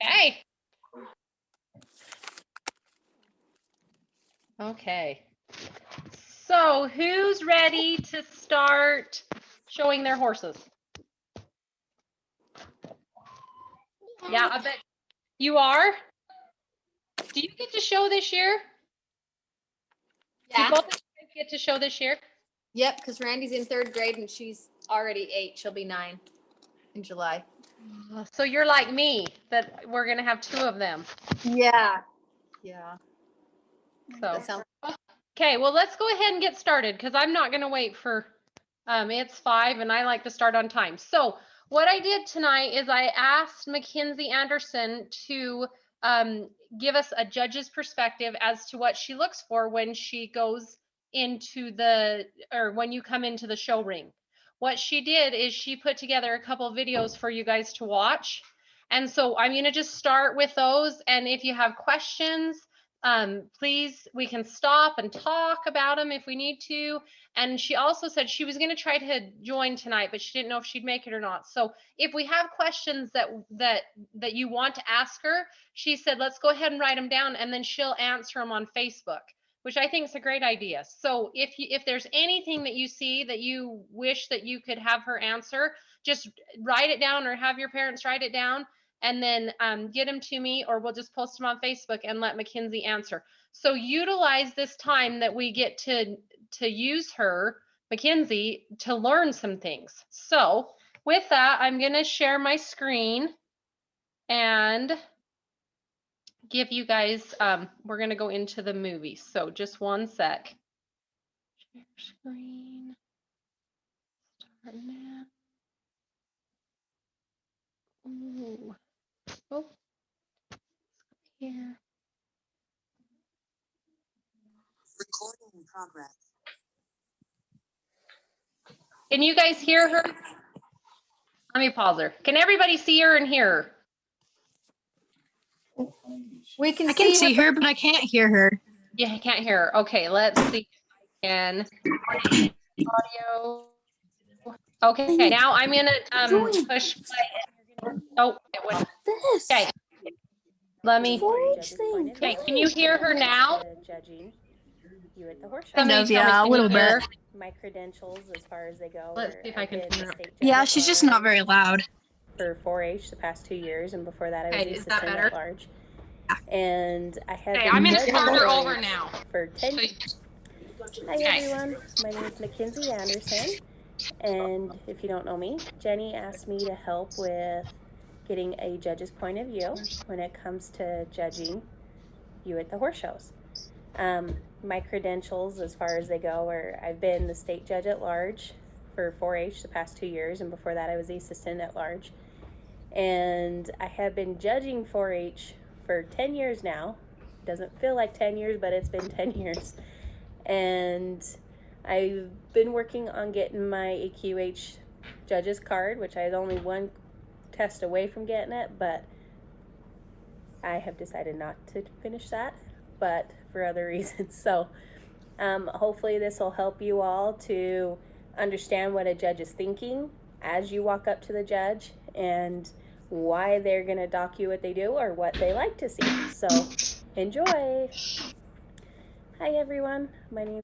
Okay. Okay. So who's ready to start showing their horses? Yeah, I bet you are. Do you get to show this year? Yeah. Do both of you get to show this year? Yep, because Randy's in 3rd grade and she's already 8. She'll be 9 in July. So you're like me, that we're gonna have 2 of them. Yeah. Yeah. So That sounds. okay, well let's go ahead and get started because I'm not gonna wait for it's 5 and I like to start on time. So what I did tonight is I asked Mackenzie Anderson to give us a judge's perspective as to what she looks for when she goes into when you come into the show ring. What she did is she put together a couple of videos for you guys to watch. And so I'm going to just start with those. And if you have questions, please, we can stop and talk about them if we need to. And she also said she was going to try to join tonight, but she didn't know if she'd make it or not. So if we have questions that you want to ask her, she said, let's go ahead and write them down and then she'll answer them on Facebook, which I think is a great idea. So if there's anything that you see that you wish that you could have her answer, just write it down or have your parents write it down and then get them to me, or we'll just post them on Facebook and let Mackenzie answer. So utilize this time that we get to use her, Mackenzie, to learn some things. So with that, I'm going to share my screen and give you guys, we're going to go into the movie. So just one sec. Share screen. Start now. Ooh. Oh, here. Recording in progress. Can you guys hear her? Let me pause her. Can everybody see her and hear her? We can I can see her, but I can't hear her. Yeah, I can't hear her. Okay, let's see again. Audio. Okay, now I'm gonna push play. Oh, it went. This. Okay. Let me. 4-H thing. Okay, can you hear her now? Judging you at the horse show. Kind Somebody of, tell me, yeah, a can little you hear? bit. My credentials as far as they go. Let's see if I can I've been turn a it state Yeah, judge she's just at not very loud. for 4-H the past 2 years, and before that I was Okay, the is that assistant better? at large. And I have Okay, been I'm gonna judging start her 4-H over now. for 10 Hi Okay. everyone, my name is Mackenzie Anderson, and if you don't know me, Jenny asked me to help with getting a judge's point of view when it comes to judging you at the horse shows. My credentials as far as they go are I've been the state judge at large for 4-H the past 2 years, and before that I was the assistant at large. And I have been judging 4-H for 10 years now. Doesn't feel like 10 years, but it's been 10 years. And I've been working on getting my AQH judge's card, which I was only one test away from getting it, but I have decided not to finish that, but for other reasons. So hopefully this will help you all to understand what a judge is thinking as you walk up to the judge and why they're going to dock you what they do or what they like to see. So enjoy. Hi everyone, my name.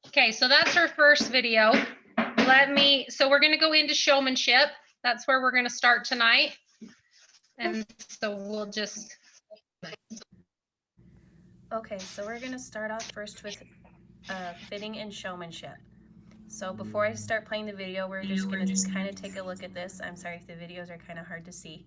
Okay, so that's her first video. So we're gonna go into showmanship. That's where we're gonna start tonight. And so we'll just. Okay, so we're gonna start off first with fitting and showmanship. So before I start playing the video, we're just gonna kind of take a look at this. I'm sorry if the videos are kind of hard to see.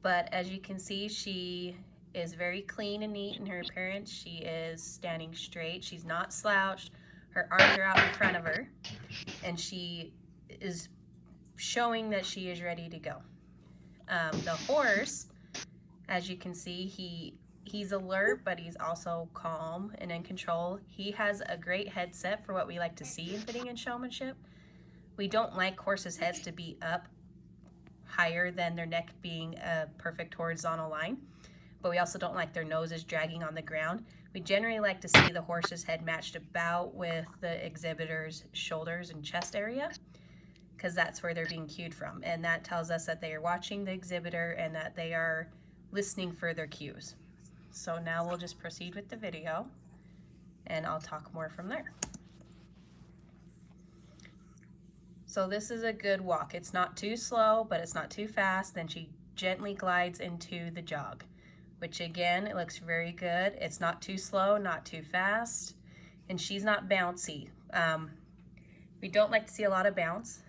But as you can see, she is very clean and neat in her appearance. She is standing straight. She's not slouched. Her arms are out in front of her. And she is showing that she is ready to go. The horse, as you can see, he's alert, but he's also calm and in control. He has a great headset for what we like to see in fitting and showmanship. We don't like horses' heads to be up higher than their neck being a perfect horizontal line, but we also don't like their noses dragging on the ground. We generally like to see the horse's head matched about with the exhibitor's shoulders and chest area. because that's where they're being cued from. And that tells us that they are watching the exhibitor and that they are listening for their cues. So now we'll just proceed with the video and I'll talk more from there. So this is a good walk. It's not too slow, but it's not too fast. Then she gently glides into the jog, which again, it looks very good. It's not too slow, not too fast, and she's not bouncy. We don't like to see a lot of bounce.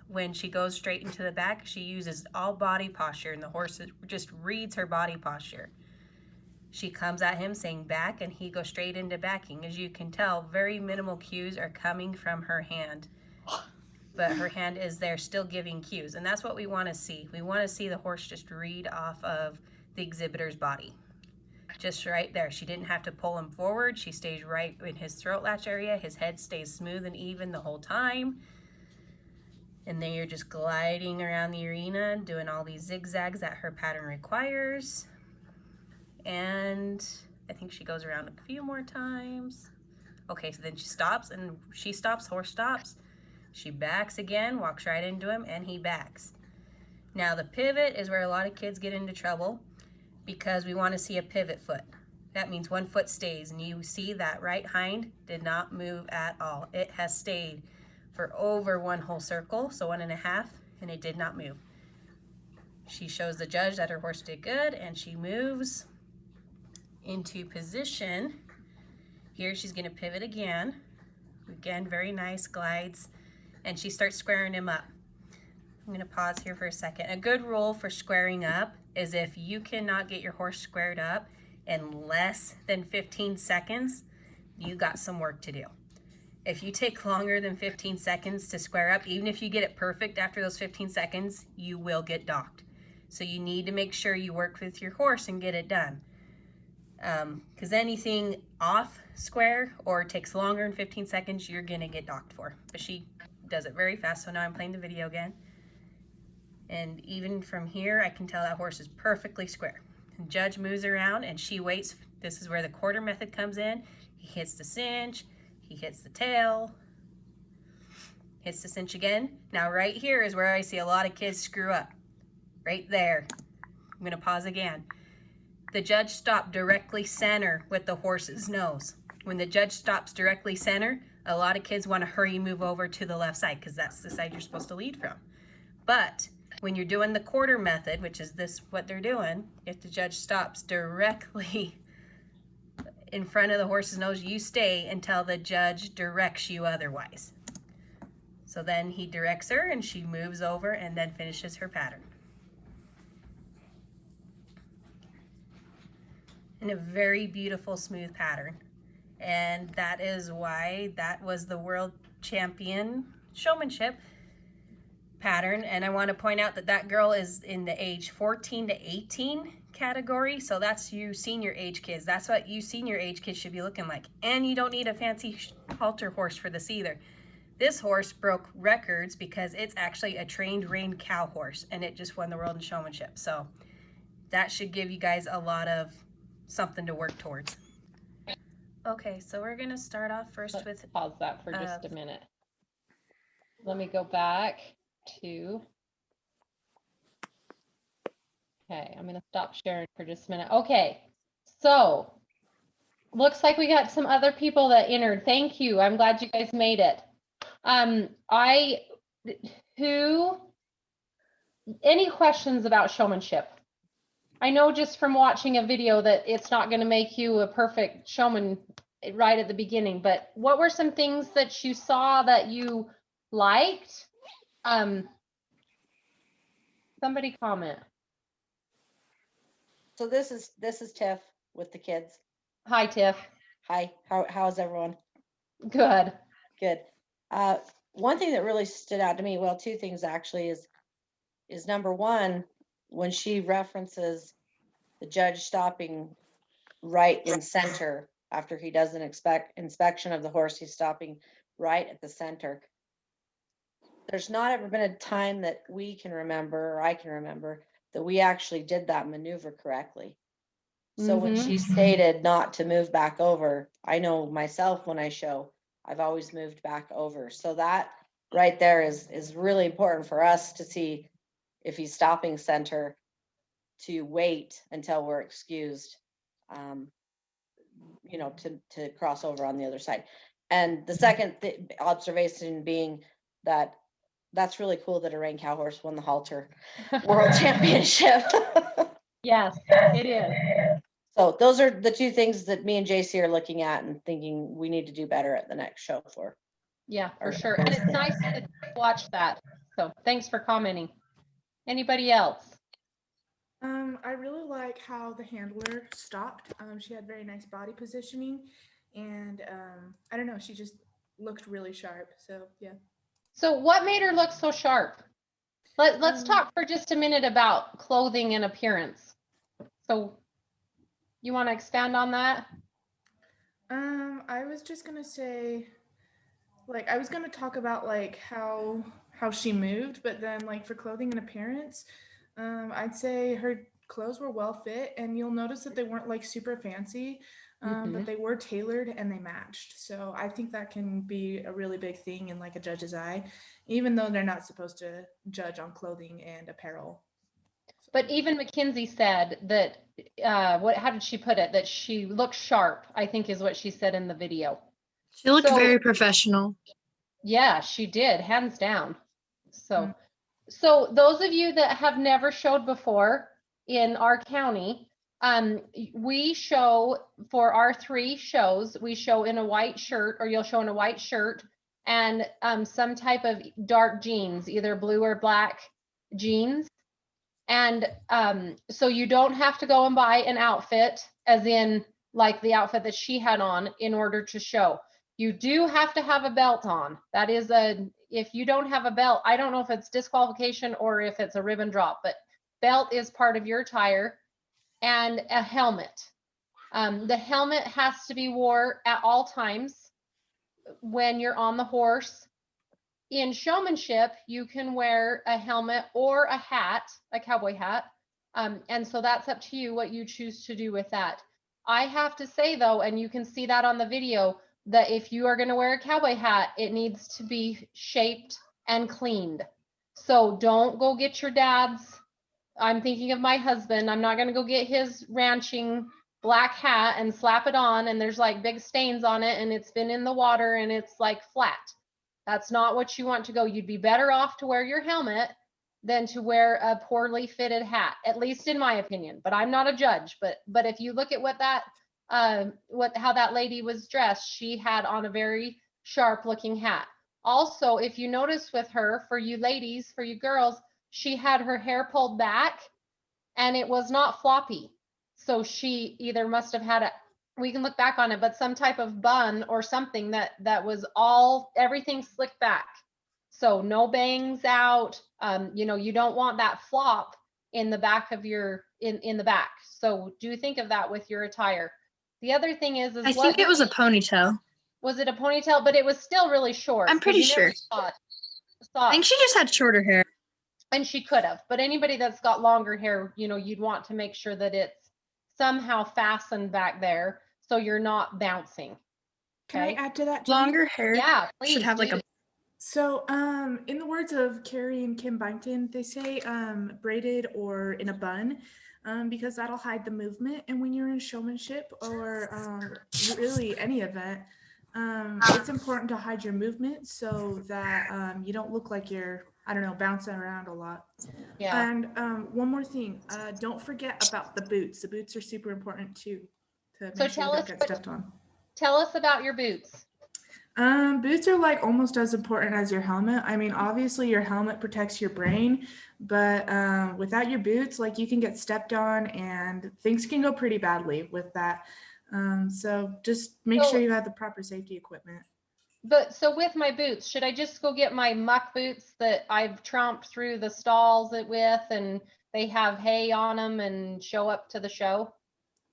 When she goes straight into the back, she uses all body posture, and the horse just reads her body posture. She comes at him saying back, and he goes straight into backing. As you can tell, very minimal cues are coming from her hand, but her hand is there still giving cues, and that's what we want to see. We want to see the horse just read off of the exhibitor's body. Just right there. She didn't have to pull him forward. She stays right in his throat latch area. His head stays smooth and even the whole time. And then you're just gliding around the arena, doing all these zigzags that her pattern requires. And I think she goes around a few more times. Okay, so then she stops, and she stops, horse stops. She backs again, walks right into him, and he backs. Now the pivot is where a lot of kids get into trouble because we want to see a pivot foot. That means one foot stays, and you see that right hind did not move at all. It has stayed for over one whole circle, so 1.5, and it did not move. She shows the judge that her horse did good, and she moves into position. Here she's going to pivot again. Again, very nice glides, and she starts squaring him up. I'm going to pause here for a second. A good rule for squaring up is if you cannot get your horse squared up in less than 15 seconds, you got some work to do. If you take longer than 15 seconds to square up, even if you get it perfect after those 15 seconds, you will get docked. So you need to make sure you work with your horse and get it done. Because anything off square or takes longer than 15 seconds, you're going to get docked for. But she does it very fast, so now I'm playing the video again. And even from here, I can tell that horse is perfectly square. The judge moves around and she waits. This is where the quarter method comes in. He hits the cinch, he hits the tail, hits the cinch again. Now right here is where I see a lot of kids screw up. Right there. I'm gonna pause again. The judge stopped directly center with the horse's nose. When the judge stops directly center, a lot of kids want to hurry move over to the left side because that's the side you're supposed to lead from. But when you're doing the quarter method, which is this what they're doing, if the judge stops directly in front of the horse's nose, you stay until the judge directs you otherwise. So then he directs her and she moves over and then finishes her pattern. In a very beautiful, smooth pattern. And that is why that was the world champion showmanship pattern. And I want to point out that that girl is in the age 14 to 18 category. So that's you senior age kids. That's what you senior age kids should be looking like. And you don't need a fancy halter horse for this either. This horse broke records because it's actually a trained reined cow horse, and it just won the world in showmanship. So that should give you guys a lot of something to work towards. Okay, so we're gonna start off first Let's with pause that for just a minute. Let me go back to. Okay, I'm gonna stop sharing for just a minute. Okay, so looks like we got some other people that entered. Thank you. I'm glad you guys made it. Any questions about showmanship? I know just from watching a video that it's not going to make you a perfect showman right at the beginning, but what were some things that you saw that you liked? Somebody comment. So this is Tiff with the kids. Hi, Tiff. Hi, how's everyone? Good. Good. One thing that really stood out to me, well, two things actually, is number one, when she references the judge stopping right in center after he does an inspection of the horse, he's stopping right at the center. There's not ever been a time that we can remember, or I can remember, that we actually did that maneuver correctly. So when she stated not to move back over, I know myself when I show, I've always moved back over. So that right there is really important for us to see if he's stopping center, to wait until we're excused, you know, to cross over on the other side. And the second observation being that that's really cool that a rein cow horse won the halter world championship. Yes, it is. So those are the two things that me and JC are looking at and thinking we need to do better at the next show for. Yeah, for Or- sure. And it's nice to watch that. So thanks for commenting. Anybody else? I really like how the handler stopped. She had very nice body positioning, and I don't know, she just looked really sharp. So yeah. So what made her look so sharp? Let's talk for just a minute about clothing and appearance. So you want to expand on that? I was just gonna say, like, I was gonna talk about like how she moved, but then like for clothing and appearance, I'd say her clothes were well fit, and you'll notice that they weren't like super fancy, but they were tailored and they matched. So I think that can be a really big thing in like a judge's eye, even though they're not supposed to judge on clothing and apparel. But even Mackenzie said that, how did she put it? That she looked sharp, I think is what she said in the video. She looked So- very professional. Yeah, she did, hands down. So those of you that have never showed before in our county, we show for our 3 shows, we show in a white shirt, or you'll show in a white shirt and some type of dark jeans, either blue or black jeans. And so you don't have to go and buy an outfit, as in like the outfit that she had on, in order to show. You do have to have a belt on. That is if you don't have a belt, I don't know if it's disqualification or if it's a ribbon drop, but belt is part of your attire, and a helmet. The helmet has to be wore at all times when you're on the horse. In showmanship, you can wear a helmet or a hat, a cowboy hat. And so that's up to you what you choose to do with that. I have to say though, and you can see that on the video, that if you are going to wear a cowboy hat, it needs to be shaped and cleaned. So don't go get your dad's. I'm thinking of my husband. I'm not going to go get his ranching black hat and slap it on, and there's like big stains on it, and it's been in the water and it's like flat. That's not what you want to go. You'd be better off to wear your helmet than to wear a poorly fitted hat, at least in my opinion. But I'm not a judge. But if you look at what that how that lady was dressed, she had on a very sharp looking hat. Also, if you notice with her, for you ladies, for you girls, she had her hair pulled back and it was not floppy. So she either must have had we can look back on it, but some type of bun or something that was everything slicked back. So no bangs out. You know, you don't want that flop in the back of your, in the back. So do think of that with your attire. The other thing is I think it was a ponytail. Was it a ponytail? But it was still really short. I'm 'cause pretty you never sure. saw I think she just had shorter hair. And she could have, but anybody that's got longer hair, you know, you'd want to make sure that it's somehow fastened back there so you're not bouncing. Can I Okay. add to that, Jenny? Longer hair Yeah, please. should have like do. a. So, in the words of Carrie and Kim Byington, they say braided or in a bun, because that'll hide the movement. And when you're in showmanship or really any event, it's important to hide your movement so that you don't look like you're, I don't know, bouncing around a lot. Yeah. And one more thing, don't forget about the boots. The boots are super important too, to So make sure tell you us don't get what- stepped on. Tell us about your boots. Boots are like almost as important as your helmet. I mean, obviously your helmet protects your brain, but without your boots, like you can get stepped on and things can go pretty badly with that. So just make So- sure you have the proper safety equipment. But so with my boots, should I just go get my muck boots that I've tromped through the stalls with and they have hay on them and show up to the show?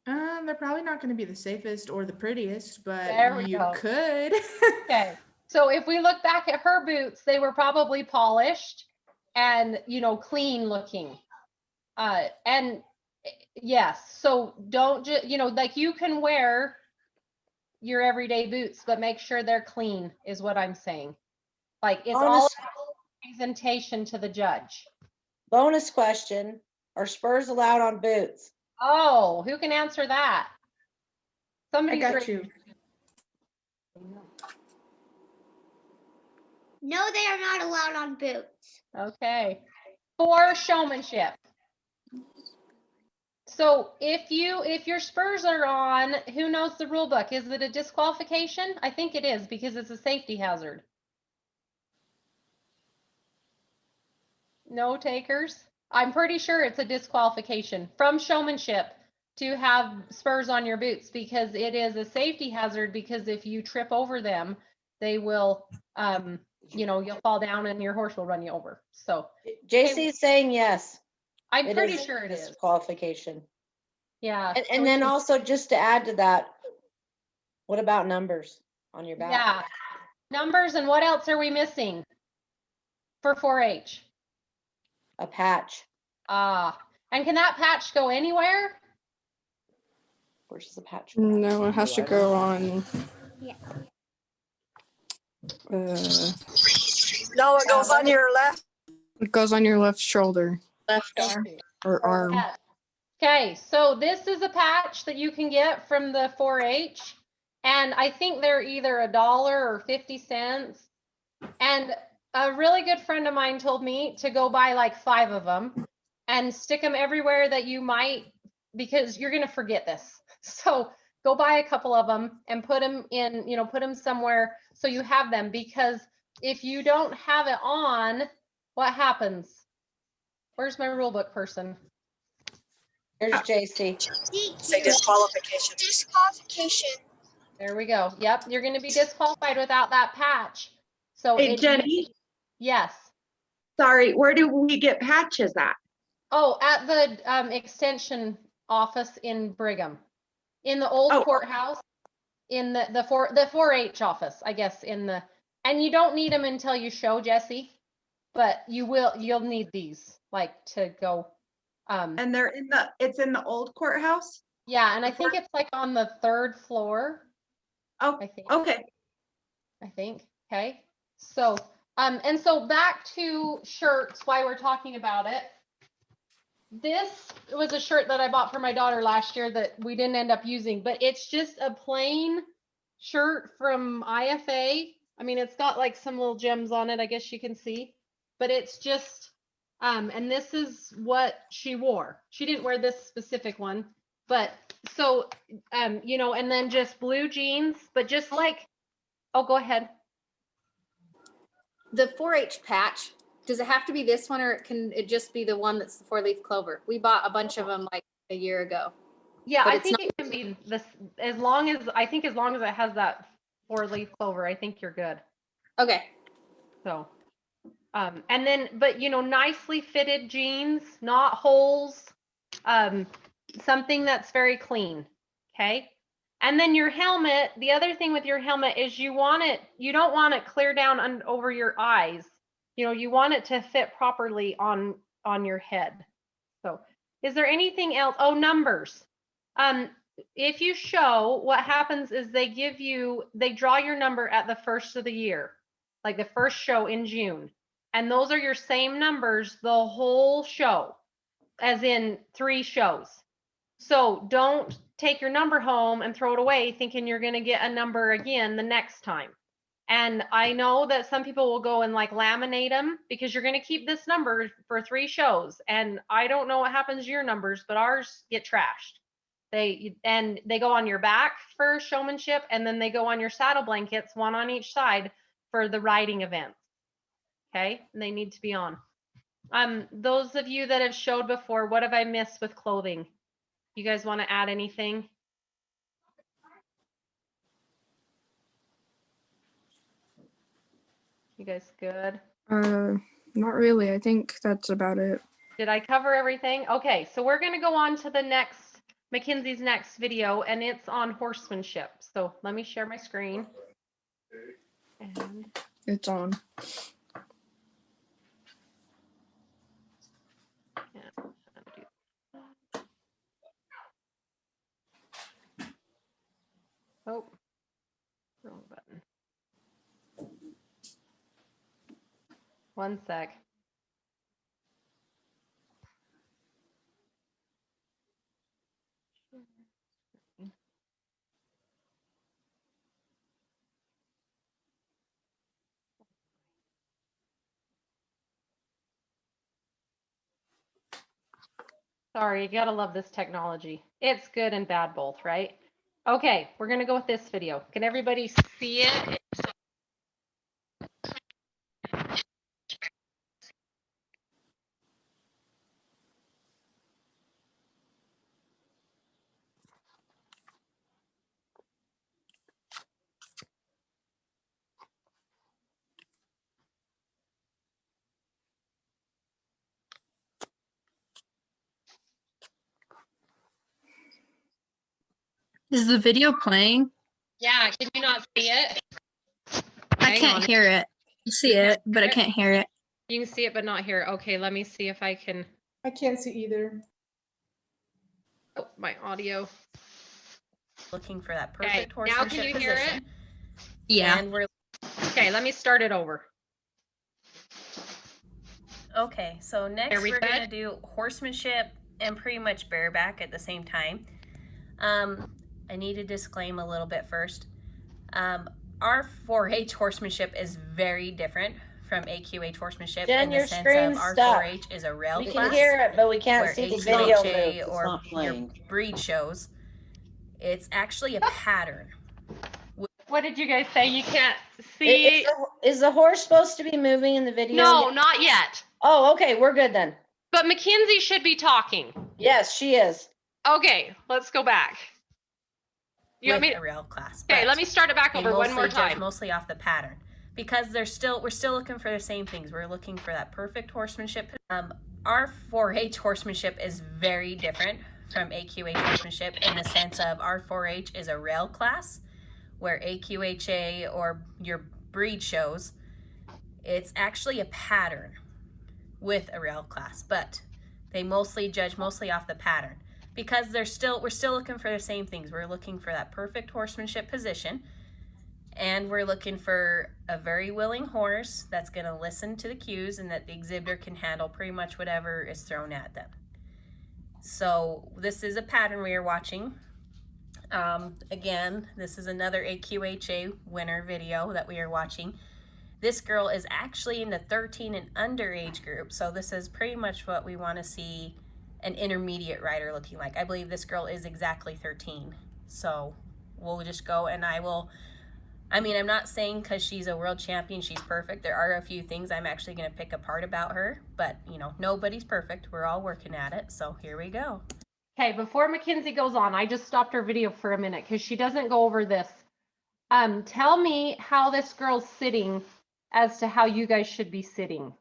They're probably not going to be the safest or the prettiest, There we but you go. could. Okay. So if we look back at her boots, they were probably polished and, you know, clean looking. And yes, so don't just, you know, like you can wear your everyday boots, but make sure they're clean is what I'm saying. Like it's all Bonus, presentation to the judge. bonus question, are spurs allowed on boots? Oh, who can answer that? I Somebody's got ready. you. No, they are not allowed on boots. Okay. For showmanship. So if your spurs are on, who knows the rule book? Is it a disqualification? I think it is because it's a safety hazard. No takers? I'm pretty sure it's a disqualification from showmanship to have spurs on your boots because it is a safety hazard, because if you trip over them, they will, you'll fall down and your horse will run you over. So JC is saying yes. I'm It pretty is sure it is. disqualification. Yeah. And, so and we then can- also, just to add to that, what about numbers on your back? Yeah. Numbers, and what else are we missing for 4-H? A patch. And can that patch go anywhere? Where's the patch? No, it has to go on. Yeah. No, it goes on your left. It goes on your left shoulder Left arm. or arm. Yeah. Okay, so this is a patch that you can get from the 4-H, and I think they're either $1 or 50 cents. And a really good friend of mine told me to go buy like 5 of them and stick them everywhere that you might, because you're gonna forget this. So go buy a couple of them and put them in, put them somewhere so you have them, because if you don't have it on, what happens? Where's my rule book person? Here's JC. Say disqualification. Disqualification. There we go. Yep, you're going to be disqualified without that patch. So Hey, it- Jenny, Yes. sorry, where do we get patches at? Oh, at the extension office in Brigham, in the old Oh. courthouse, in the 4-H office, I guess, and you don't need them until you show, Jesse, but you'll need these like to go. And they're it's in the old courthouse? Yeah, and I think it's like on the 3rd floor. Oh, I think. okay. Okay. So, and so back to shirts, why we're talking about it. This was a shirt that I bought for my daughter last year that we didn't end up using, but it's just a plain shirt from IFA. I mean, it's got like some little gems on it, I guess you can see, but it's just, and this is what she wore. She didn't wear this specific one, but so, and then just blue jeans, but just like, oh, go ahead. The 4-H patch, does it have to be this one, or can it just be the one that's the 4-leaf clover? We bought a bunch of them like a year ago. Yeah, But I it's think it can be this, as long as it has that 4-leaf clover, I think you're good. Okay. So, and then, but nicely fitted jeans, not holes, something that's very clean. Okay. And then your helmet, the other thing with your helmet is you don't want it clear down over your eyes. You want it to fit properly on your head. So is there anything else? Oh, numbers. If you show, what happens is they draw your number at the first of the year, like the first show in June. And those are your same numbers the whole show, as in 3 shows. So don't take your number home and throw it away thinking you're going to get a number again the next time. And I know that some people will go and like laminate them because you're going to keep this number for 3 shows. And I don't know what happens to your numbers, but ours get trashed. They go on your back for showmanship, and then they go on your saddle blankets, one on each side for the riding events. Okay, and they need to be on. Those of you that have showed before, what have I missed with clothing? You guys want to add anything? You guys good? Not really. I think that's about it. Did I cover everything? Okay, so we're going to go on to the next, Mackenzie's next video, and it's on horsemanship. So let me share my screen. And It's on. oh, wrong button. 1 sec. Sorry, you gotta love this technology. It's good and bad both, right? Okay, we're gonna go with this video. Can everybody see it? Is the video playing? Yeah, can you not see it? I Hang can't on. hear it. I see it, but I can't hear it. You can see it, but not hear it. Okay, let me see if I can. I can't see either. Oh, my audio. Looking for that Okay, perfect now can horsemanship you hear position. it? Yeah. And we're Okay, let me start it over. okay. So next Are we we're good? gonna do horsemanship and pretty much bareback at the same time. I need to disclaim a little bit first. Our 4-H horsemanship is very different from AQH horsemanship Jen, in the your sense screen's of our stuck. 4-H is a rail We can class. hear it, but we can't where see the video AQHA move. or your breed shows. It's actually a pattern. What did you guys say? You can't see? Is the horse supposed to be moving in the video? No, yet? not yet. Oh, okay, we're good then. But Mackenzie should be talking. Yes, she is. Okay, let's go back. You want with me a rail class. Okay, but let me start it back they over one more mostly judge time. mostly off the pattern because we're still looking for the same things. We're looking for that perfect horsemanship. Our 4-H horsemanship is very different from AQH horsemanship in the sense of our 4-H is a rail class, where AQHA or your breed shows, it's actually a pattern with a rail class, but they mostly judge off the pattern because we're still looking for the same things. We're looking for that perfect horsemanship position, and we're looking for a very willing horse that's going to listen to the cues and that the exhibitor can handle pretty much whatever is thrown at them. So this is a pattern we are watching. Again, this is another AQHA winner video that we are watching. This girl is actually in the 13 and under age group, so this is pretty much what we want to see an intermediate rider looking like. I believe this girl is exactly 13, so we'll just go and I'm not saying because she's a world champion she's perfect. There are a few things I'm actually going to pick apart about her, but nobody's perfect. We're all working at it, so here we go. Okay, before Mackenzie goes on, I just stopped her video for a minute because she doesn't go over this. Tell me how this girl's sitting as to how you guys should be sitting.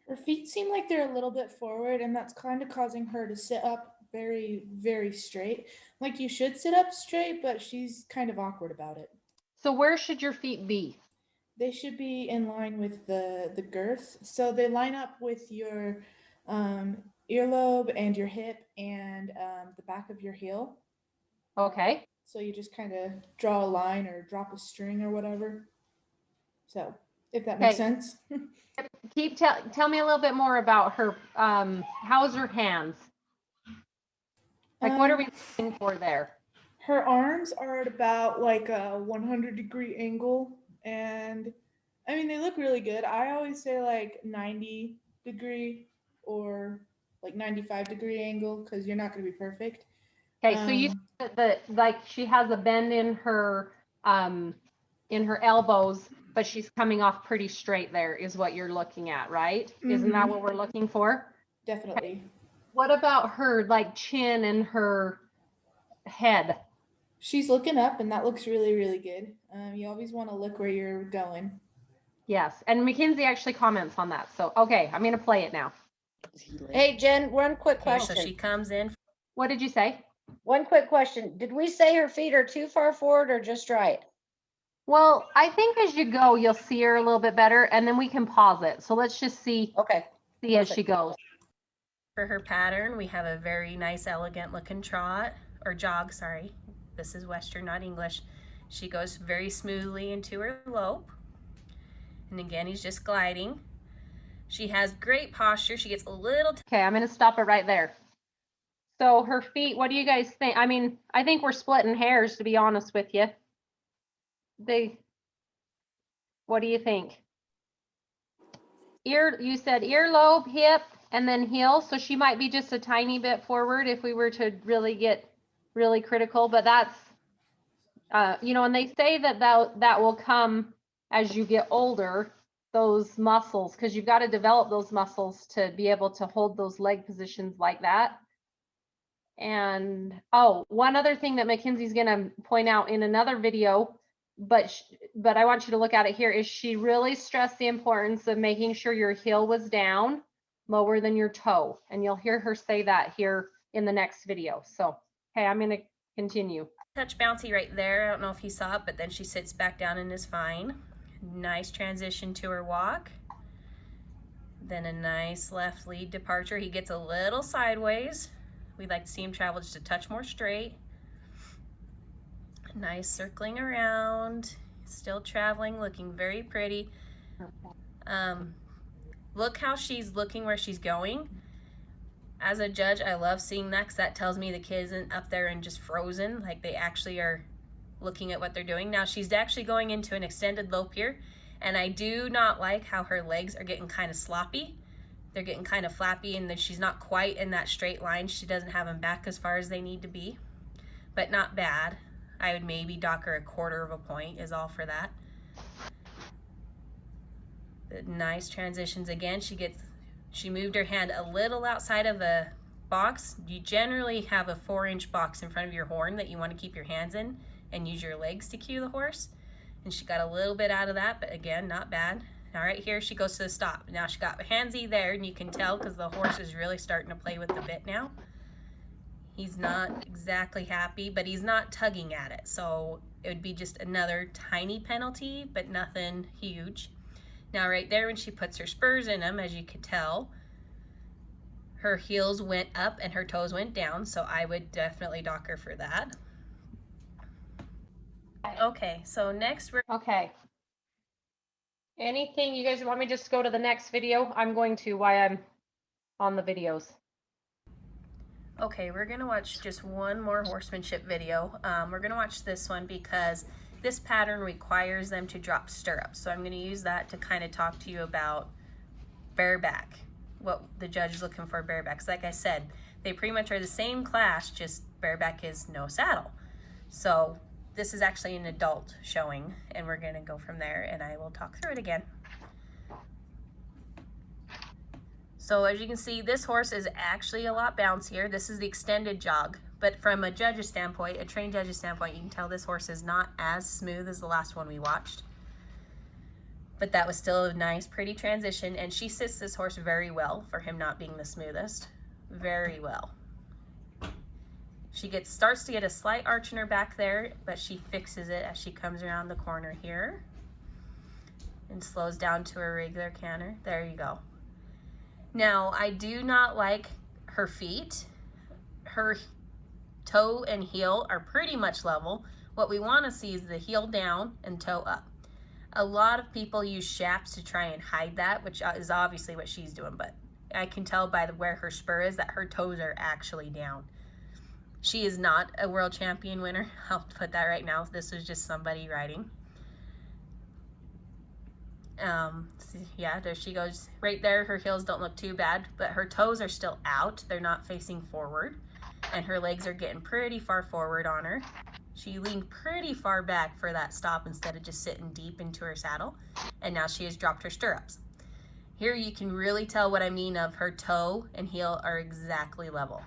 Her feet seem like they're a little bit forward, and that's kind of causing her to sit up very, very straight. Like you should sit up straight, but she's kind of awkward about it. So where should your feet be? They should be in line with the girth. So they line up with your earlobe and your hip and the back of your heel. Okay. So you just kind of draw a line or drop a string or whatever. So if that makes sense. Tell me a little bit more about her. How's her hands? Like, what are we looking for there? Her arms are at about like a 100-degree angle, and I mean, they look really good. I always say like 90-degree or like 95-degree angle because you're not going to be perfect. Okay, so you said that like she has a bend in her elbows, but she's coming off pretty straight there is what you're looking at, right? Mm-hmm. Isn't that what we're looking for? Definitely. Okay. What about her like chin and her head? She's looking up, and that looks really, really good. You always want to look where you're going. Yes, and Mackenzie actually comments on that. So, okay, I'm going to play it now. Hey, Jen, one quick question. So she comes in. What did you say? One quick question. Did we say her feet are too far forward or just right? Well, I think as you go, you'll see her a little bit better, and then we can pause it. So let's just see. Okay. See as she goes. For her pattern, we have a very nice, elegant looking trot or jog. Sorry, this is Western, not English. She goes very smoothly into her lope. And again, he's just gliding. She has great posture. She gets a little... Okay, I'm going to stop it right there. So her feet, what do you guys think? I mean, I think we're splitting hairs, to be honest with you. What do you think? You said earlobe, hip, and then heel. So she might be just a tiny bit forward if we were to really get really critical, but that's, you know, and they say that will come as you get older, those muscles, because you've got to develop those muscles to be able to hold those leg positions like that. And oh, one other thing that Mackenzie's going to point out in another video, but I want you to look at it here, is she really stressed the importance of making sure your heel was down lower than your toe. And you'll hear her say that here in the next video. So, okay, I'm going to continue. Touch bouncy right there. I don't know if you saw it, but then she sits back down and is fine. Nice transition to her walk. Then a nice left lead departure. He gets a little sideways. We'd like to see him travel just a touch more straight. Nice circling around. Still traveling, looking very pretty. Look how she's looking where she's going. As a judge, I love seeing that because that tells me the kid isn't up there and just frozen, like they actually are looking at what they're doing. Now she's actually going into an extended lope here, and I do not like how her legs are getting kind of sloppy. They're getting kind of flappy, and then she's not quite in that straight line. She doesn't have them back as far as they need to be, but not bad. I would maybe dock her 1/4 of a point is all for that. But nice transitions again. She moved her hand a little outside of the box. You generally have a 4-inch box in front of your horn that you want to keep your hands in and use your legs to cue the horse. And she got a little bit out of that, but again, not bad. Now right here, she goes to the stop. Now she got handsy there, and you can tell because the horse is really starting to play with the bit now. He's not exactly happy, but he's not tugging at it. So it would be just another tiny penalty, but nothing huge. Now right there, when she puts her spurs in him, as you could tell, her heels went up and her toes went down. So I would definitely dock her for that. Okay, so next we're... Okay. Anything, you guys want me to just go to the next video? I'm going to while I'm on the videos. Okay, we're gonna watch just one more horsemanship video. We're gonna watch this one because this pattern requires them to drop stirrups. So I'm gonna use that to kind of talk to you about bareback, what the judge is looking for bareback. So like I said, they pretty much are the same class, just bareback is no saddle. So this is actually an adult showing, and we're gonna go from there, and I will talk through it again. So as you can see, this horse is actually a lot bouncier. This is the extended jog, but from a judge's standpoint, a trained judge's standpoint, you can tell this horse is not as smooth as the last one we watched. But that was still a nice, pretty transition, and she sits this horse very well for him not being the smoothest. Very well. She starts to get a slight arch in her back there, but she fixes it as she comes around the corner here and slows down to a regular canter. There you go. Now, I do not like her feet. Her toe and heel are pretty much level. What we want to see is the heel down and toe up. A lot of people use shaps to try and hide that, which is obviously what she's doing, but I can tell by where her spur is that her toes are actually down. She is not a world champion winner. I'll put that right now. This was just somebody riding. Yeah, there she goes. Right there, her heels don't look too bad, but her toes are still out. They're not facing forward, and her legs are getting pretty far forward on her. She leaned pretty far back for that stop instead of just sitting deep into her saddle, and now she has dropped her stirrups. Here you can really tell what I mean of her toe and heel are exactly level.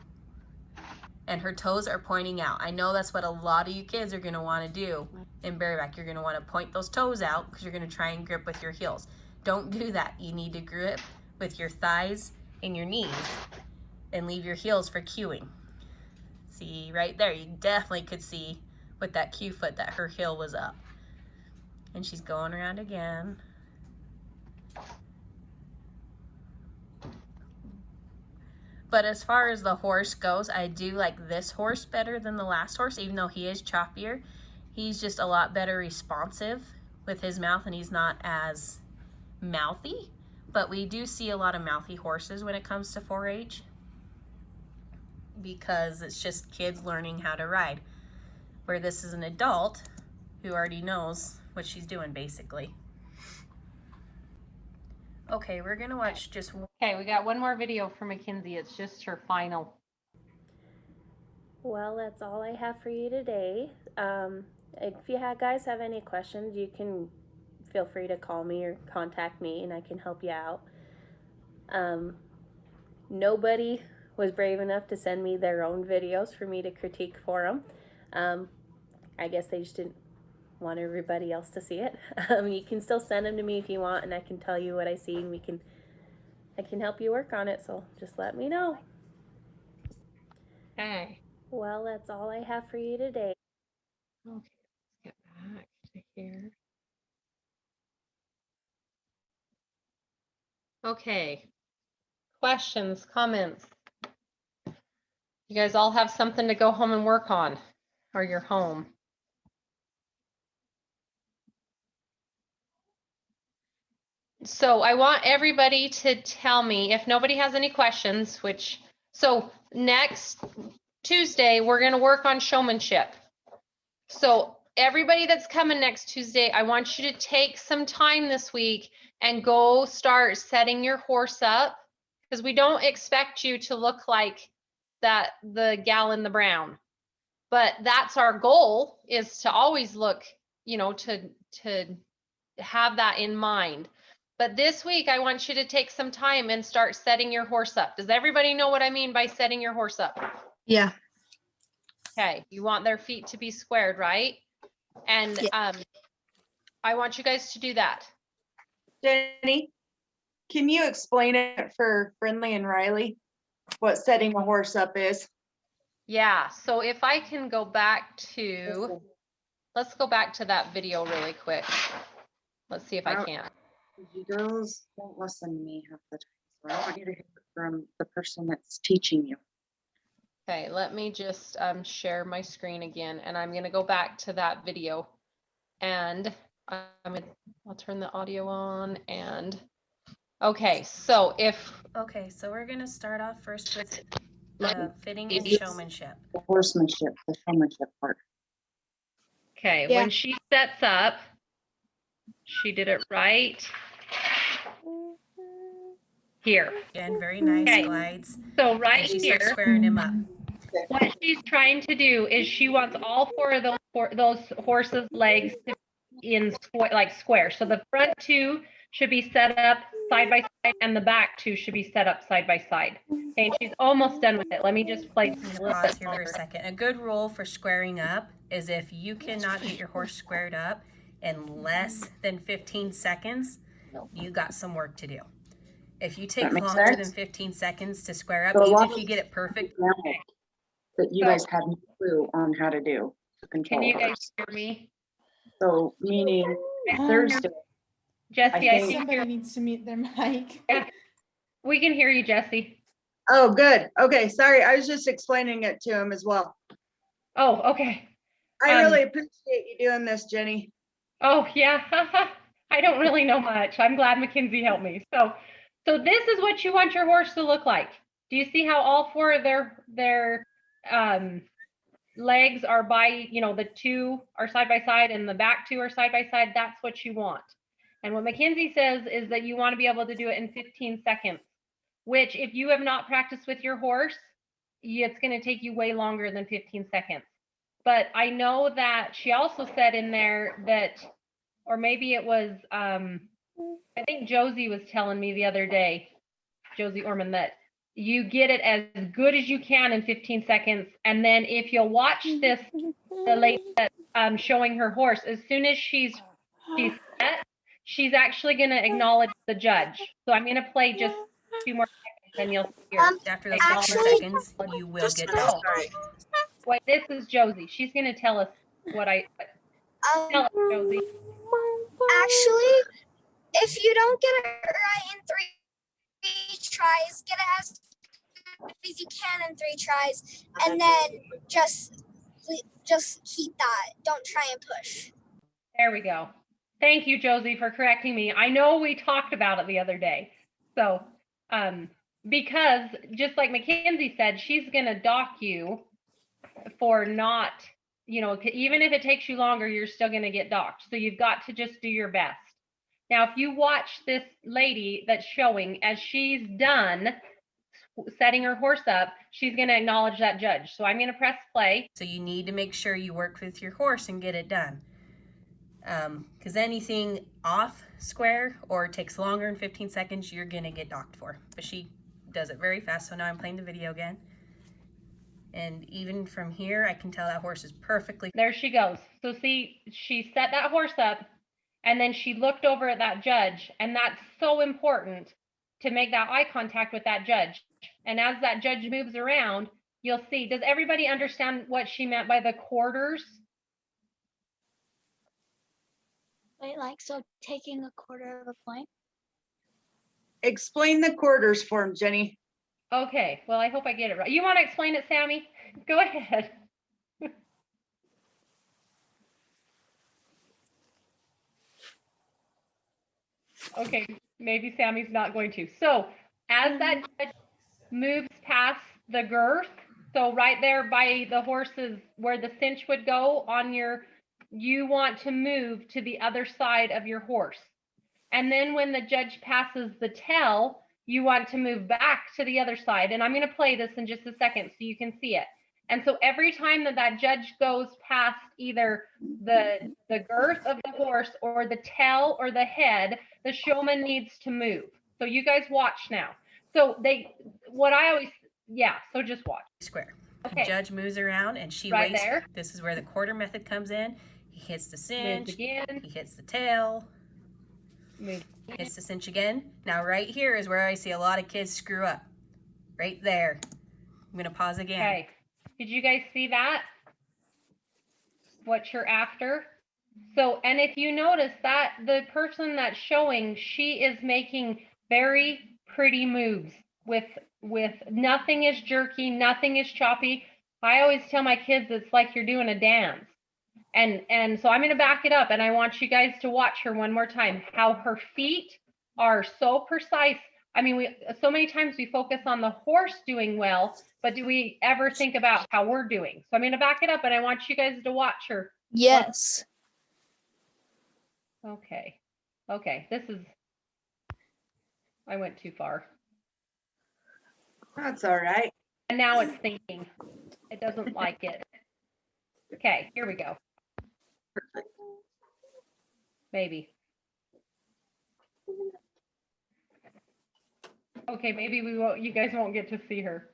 And her toes are pointing out. I know that's what a lot of you kids are going to want to do in bareback. You're going to want to point those toes out because you're going to try and grip with your heels. Don't do that. You need to grip with your thighs and your knees and leave your heels for cueing. See right there, you definitely could see with that cue foot that her heel was up. And she's going around again. But as far as the horse goes, I do like this horse better than the last horse, even though he is choppier. He's just a lot better responsive with his mouth, and he's not as mouthy, but we do see a lot of mouthy horses when it comes to 4-H because it's just kids learning how to ride. Where this is an adult who already knows what she's doing, basically. Okay, we're gonna watch just one. Okay, we got one more video for Mackenzie. It's just her final. Well, that's all I have for you today. If you guys have any questions, you can feel free to call me or contact me and I can help you out. Nobody was brave enough to send me their own videos for me to critique for them. I guess they just didn't want everybody else to see it. You can still send them to me if you want, and I can tell you what I see, and I can help you work on it. So just let me know. Okay. Well, that's all I have for you today. Okay, let's get back to here. Okay. Questions, comments? You guys all have something to go home and work on, or you're home. So I want everybody to tell me if nobody has any questions, so next Tuesday, we're going to work on showmanship. So everybody that's coming next Tuesday, I want you to take some time this week and go start setting your horse up, because we don't expect you to look like the gal in the brown, but that's our goal, is to always look, to have that in mind. But this week, I want you to take some time and start setting your horse up. Does everybody know what I mean by setting your horse up? Yeah. Okay, you want their feet to be squared, right? And I want you guys to do that. Jenny, can you explain it for Brindley and Riley, what setting a horse up is? Yeah, so if I can go back to, let's go back to that video really quick. Let's see if I can. You girls don't listen to me half the time, so I want you to hear it from the person that's teaching you. Okay, let me just share my screen again, and I'm going to go back to that video, and I'll turn the audio on. And okay, so so we're gonna start off first with fitting and It's showmanship. The horsemanship, the showmanship part. Okay, when she sets up, she did it right here. Again, very nice Okay. glides. So right And she here, starts squaring him up. what she's trying to do is she wants all four of those horses' legs to be in square. So the front two should be set up side by side, and the back two should be set up side by side. Okay, and she's almost done with it. Let me just play a little Pause bit here for longer. a second. A good rule for squaring up is if you cannot get your horse squared up in less than 15 seconds, you got some work to do. If you take That makes longer sense. than 15 seconds to square up, So a even lot if you of get it perfect, that you guys have no clue on how to do to control Can you a guys horse. hear me? So meaning Thursday, Jesse, I think Somebody needs to mute their mic. we can hear you, Jesse. Oh, good. Okay, sorry. I was just explaining it to him as well. Oh, okay. I really appreciate you doing this, Jenny. Oh, yeah. I don't really know much. I'm glad Mackenzie helped me. So this is what you want your horse to look like. Do you see how all four of their legs are by, the two are side by side and the back two are side by side? That's what you want. And what Mackenzie says is that you want to be able to do it in 15 seconds, which if you have not practiced with your horse, it's going to take you way longer than 15 seconds. But I know that she also said in there that, or maybe it was, I think Josie was telling me the other day, Josie Orman, that you get it as good as you can in 15 seconds. And then if you'll watch this, the lady that's showing her horse, as soon as she's set, she's actually going to acknowledge the judge. So I'm going to play just a few more seconds and you'll hear. after those 15 seconds, you will get done. Wait, this is Josie. She's going to tell us what tell us, Josie. Actually, if you don't get it right in 3 tries, get it as good as you can in 3 tries, and then just keep that. Don't try and push. There we go. Thank you, Josie, for correcting me. I know we talked about it the other day. So, because just like Mackenzie said, she's going to dock you for not, you know, even if it takes you longer, you're still going to get docked. So you've got to just do your best. Now, if you watch this lady that's showing, as she's done setting her horse up, she's going to acknowledge that judge. So I'm going to press play. So you need to make sure you work with your horse and get it done. Because anything off square or takes longer than 15 seconds, you're going to get docked for. But she does it very fast. So now I'm playing the video again. And even from here, I can tell that horse is perfectly. There she goes. So see, she set that horse up and then she looked over at that judge. And that's so important to make that eye contact with that judge. And as that judge moves around, you'll see, does everybody understand what she meant by the quarters? Wait, like, so taking a quarter of a point? Explain the quarters for him, Jenny. Okay, well, I hope I get it right. You want to explain it, Sammy? Go ahead. Okay, maybe Sammy's not going to. So as that judge moves past the girth, so right there by the horses where the cinch would go on your, you want to move to the other side of your horse. And then when the judge passes the tail, you want to move back to the other side. And I'm going to play this in just a second so you can see it. And so every time that that judge goes past either the girth of the horse or the tail or the head, the showman needs to move. So you guys watch now. So so just watch. Square. Okay. The judge moves around and she Right waits. there. This is where the quarter method comes in. He hits the cinch. Moves again. He hits the tail. Move. Hits the cinch again. Now right here is where I see a lot of kids screw up. Right there. I'm going to pause again. Okay. Did you guys see that? What you're after? So, and if you notice that the person that's showing, she is making very pretty moves with nothing is jerky, nothing is choppy. I always tell my kids it's like you're doing a dance. And so I'm going to back it up and I want you guys to watch her one more time. How her feet are so precise. I mean, so many times we focus on the horse doing well, but do we ever think about how we're doing? So I'm going to back it up and I want you guys to watch her. Yes. Okay. I went too far. That's all right. And now it's thinking. It doesn't like it. Okay, here we go. Maybe. Okay, maybe we won't, you guys won't get to see her.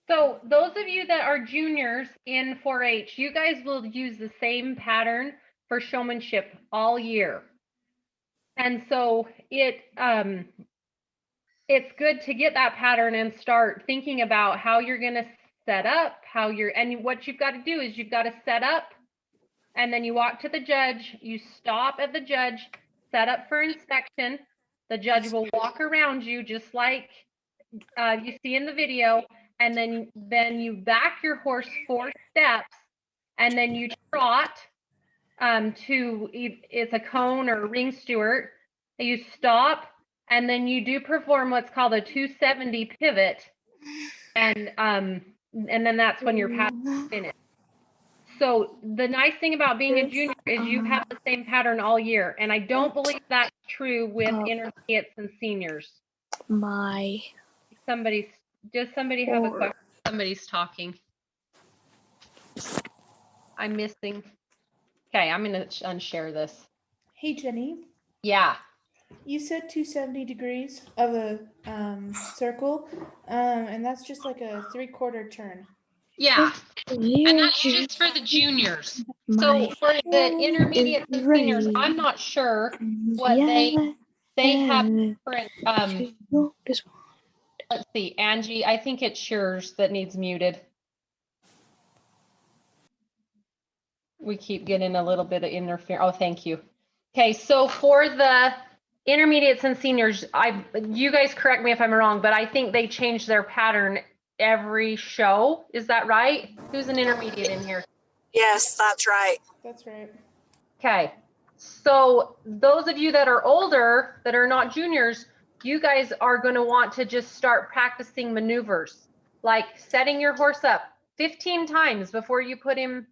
So those of you that are juniors in 4-H, you guys will use the same pattern for showmanship all year. And so it's good to get that pattern and start thinking about how you're going to set up, and what you've got to do is you've got to set up, and then you walk to the judge, you stop at the judge, set up for inspection. The judge will walk around you just like you see in the video, and then you back your horse 4 steps, and then you trot it's a cone or a ring stewart. You stop, and then you do perform what's called a 270 pivot, and then that's when your pattern is finished. So the nice thing about being a junior is you have the same pattern all year, and I don't believe that's true with intermediates and seniors. Does somebody have a question? Somebody's talking. I'm missing. Okay, I'm going to unshare this. Hey, Jenny. Yeah. You said 270 degrees of a circle, and that's just like a 3/4 turn. Yeah, and that's just for the juniors. So for the intermediate and seniors, I'm not sure what they have different. Let's see, Angie, I think it's yours that needs muted. We keep getting a little bit of interference. Oh, thank you. Okay, so for the intermediates and seniors, you guys correct me if I'm wrong, but I think they change their pattern every show. Is that right? Who's an intermediate in here? Yes, that's right. That's right. Okay, so those of you that are older, that are not juniors, you guys are going to want to just start practicing maneuvers, like setting your horse up 15 times before you put him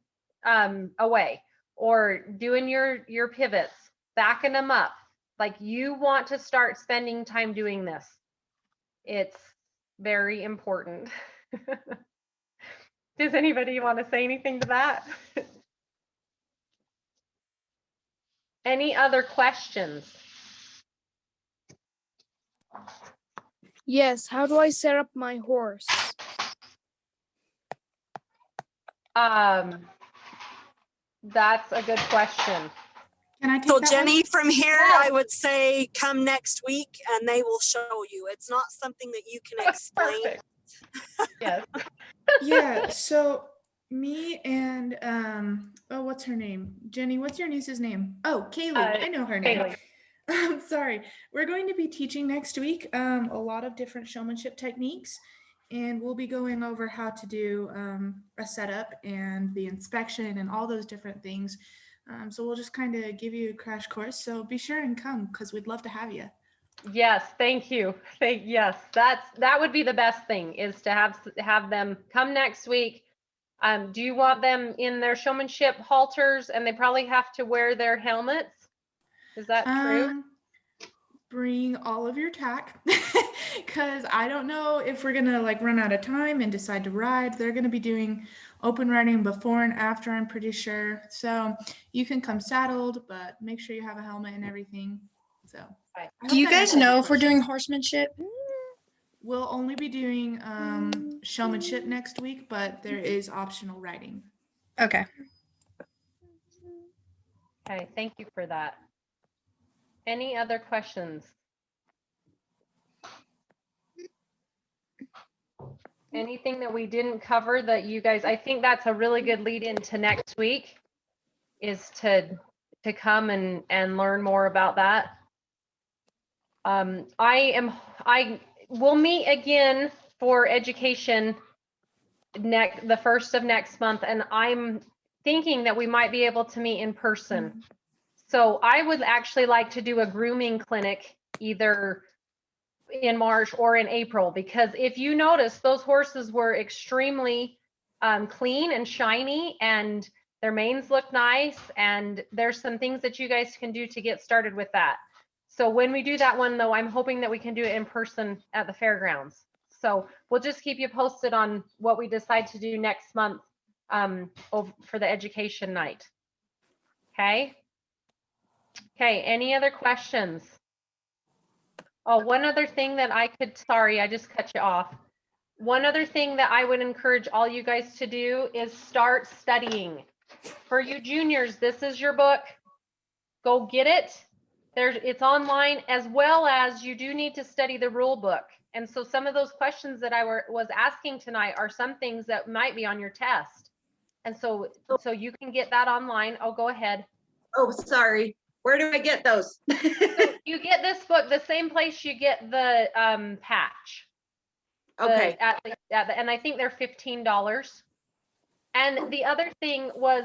away, or doing your pivots, backing them up. Like, you want to start spending time doing this. It's very important. Does anybody want to say anything to that? Any other questions? Yes, how do I set up my horse? That's a good question. Can I take So that Jenny, one? from here, Yes. I would say come next week and they will show you. It's not something that you can explain. Perfect. Yes. Yeah, so me and oh, what's her name? Jenny, what's your niece's name? Oh, Kaylee. I know her name. Kaylee. I'm sorry. We're going to be teaching next week a lot of different showmanship techniques, and we'll be going over how to do a setup and the inspection and all those different things. So we'll just kind of give you a crash course. So be sure and come because we'd love to have you. Yes, thank you. Yes, that would be the best thing, is to have them come next week. Do you want them in their showmanship halters, and they probably have to wear their helmets? Is that true? Bring all of your tack because I don't know if we're gonna like run out of time and decide to ride. They're gonna be doing open riding before and after, I'm pretty sure. So you can come saddled, but make sure you have a helmet and everything. So Right. I Do hope you that guys answers your know if we're doing question. horsemanship? We'll only be doing showmanship next week, but there is optional riding. Okay. Okay, thank you for that. Any other questions? Anything that we didn't cover that you guys, I think that's a really good lead into next week, is to come and learn more about that. I will meet again for education the 1st of next month, and I'm thinking that we might be able to meet in person. So I would actually like to do a grooming clinic either in March or in April, because if you notice, those horses were extremely clean and shiny, and their manes look nice, and there's some things that you guys can do to get started with that. So when we do that one, though, I'm hoping that we can do it in person at the fairgrounds. So we'll just keep you posted on what we decide to do next month for the education night. Okay. Okay, any other questions? Oh, one other thing that sorry, I just cut you off. One other thing that I would encourage all you guys to do is start studying. For you juniors, this is your book. Go get it. It's online, as well as you do need to study the rule book. And so some of those questions that I was asking tonight are some things that might be on your test. And so you can get that online. Oh, go ahead. Oh, sorry. Where do I get those? So you get this book the same place you get the patch. Okay. And I think they're $15. And the other thing was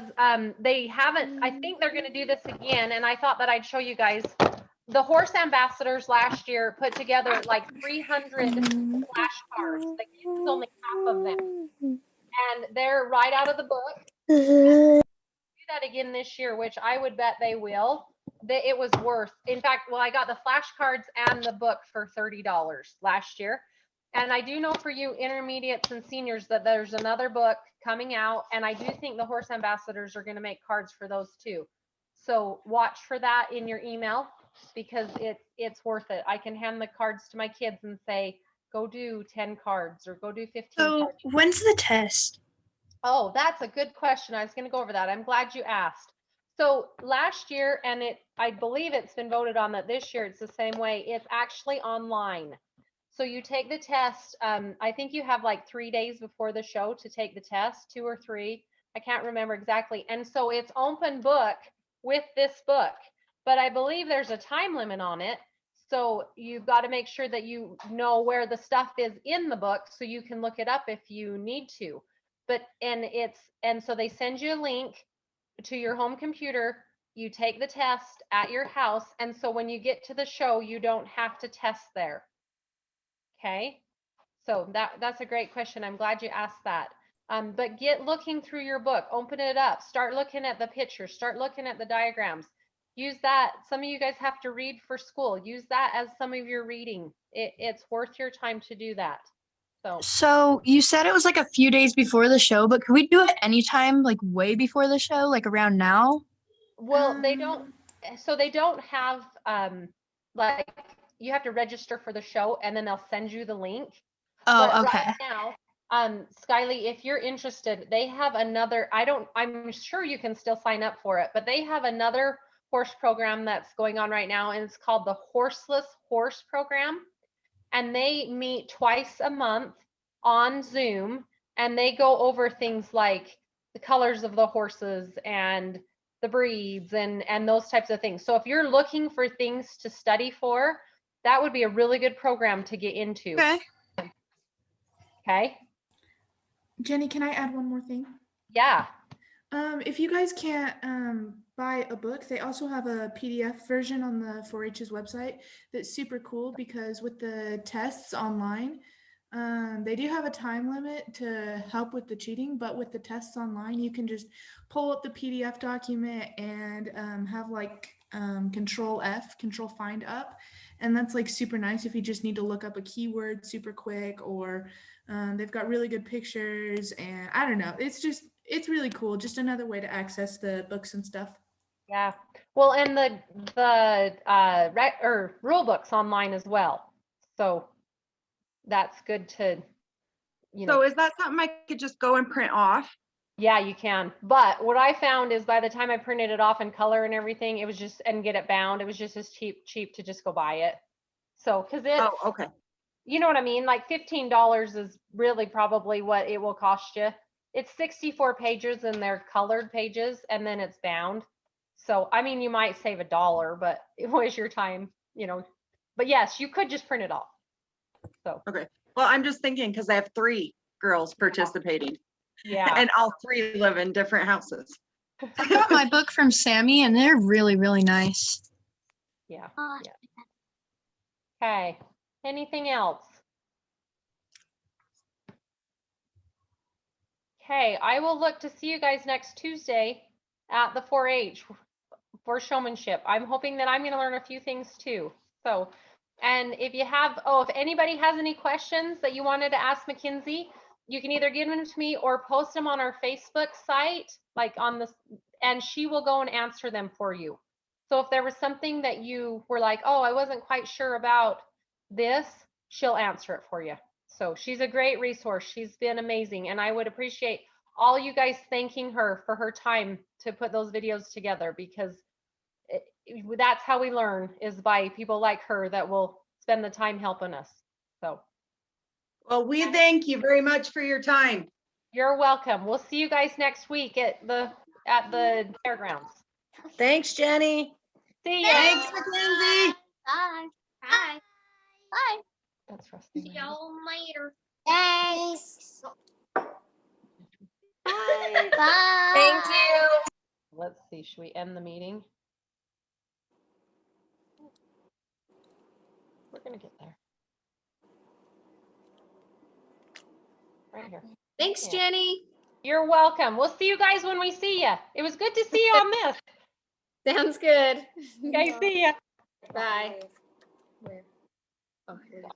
they haven't, I think they're going to do this again. And I thought that I'd show you guys. The horse ambassadors last year put together like 300 flashcards. They used only half of them. And they're right out of the book. Do that again this year, which I would bet they will. It was worth, in fact, well, I got the flashcards and the book for $30 last year. And I do know for you intermediates and seniors that there's another book coming out, and I do think the horse ambassadors are going to make cards for those too. So watch for that in your email, because it's worth it. I can hand the cards to my kids and say, go do 10 cards or go do 15 So cards. when's the test? Oh, that's a good question. I was going to go over that. I'm glad you asked. So last year, and I believe it's been voted on that this year, it's the same way. It's actually online. So you take the test. I think you have like 3 days before the show to take the test, 2 or 3. I can't remember exactly. And so it's open book with this book, but I believe there's a time limit on it. So you've got to make sure that you know where the stuff is in the book so you can look it up if you need to. and so they send you a link to your home computer. You take the test at your house. And so when you get to the show, you don't have to test there. Okay. So that's a great question. I'm glad you asked that. But get looking through your book, open it up, start looking at the pictures, start looking at the diagrams. Use that. Some of you guys have to read for school. Use that as some of your reading. It's worth your time to do that. So you said it was like a few days before the show, but could we do it anytime, like way before the show, like around now? Well, they don't, so they don't have, like, you have to register for the show and then they'll send you the link. Oh, But okay. right now, Skyly, if you're interested, they have another, I'm sure you can still sign up for it, but they have another horse program that's going on right now, and it's called the Horseless Horse Program. And they meet twice a month on Zoom, and they go over things like the colors of the horses and the breeds and those types of things. So if you're looking for things to study for, that would be a really good program to get into. Okay. Okay. Jenny, can I add one more thing? Yeah. If you guys can't buy a book, they also have a PDF version on the 4-H's website that's super cool, because with the tests online, they do have a time limit to help with the cheating, but with the tests online, you can just pull up the PDF document and have like control find up. And that's like super nice if you just need to look up a keyword super quick, or they've got really good pictures, and I don't know, it's really cool. Just another way to access the books and stuff. Yeah. Well, and the rule books online as well. So that's good to, So is that something I could just go and print off? Yeah, you can. But what I found is by the time I printed it off in color and everything, it was just, and get it bound, it was just as cheap to just go buy it. So, cause it's, Oh, okay. you know what I mean? Like $15 is really probably what it will cost you. It's 64 pages and they're colored pages, and then it's bound. So, I mean, you might save $1, but it was your time, but yes, you could just print it off. So, okay. Well, I'm just thinking, because I have 3 girls participating. Yeah. And all 3 live in different houses. I got my book from Sammy, and they're really, really nice. Yeah. Okay. Anything else? Okay, I will look to see you guys next Tuesday at the 4-H for showmanship. I'm hoping that I'm going to learn a few things too. So, and if you have, if anybody has any questions that you wanted to ask Mackenzie, you can either give them to me or post them on our Facebook site, like on this, and she will go and answer them for you. So if there was something that you were like, oh, I wasn't quite sure about this, she'll answer it for you. So she's a great resource. She's been amazing. And I would appreciate all you guys thanking her for her time to put those videos together, because that's how we learn, is by people like her that will spend the time helping us. So. Well, we thank you very much for your time. You're welcome. We'll see you guys next week at the fairgrounds. Thanks, Jenny. See ya. Thanks, Mackenzie. Bye. Bye. Bye. That's Rusty. See y'all later. Thanks. Bye. Bye. Thank you. Let's see. Should we end the meeting? We're going to get there. Right here. Thanks, Yeah. Jenny. You're welcome. We'll see you guys when we see you. It was good to see you on this. Sounds good. Okay, see ya. Bye. Where? Oh, here we go.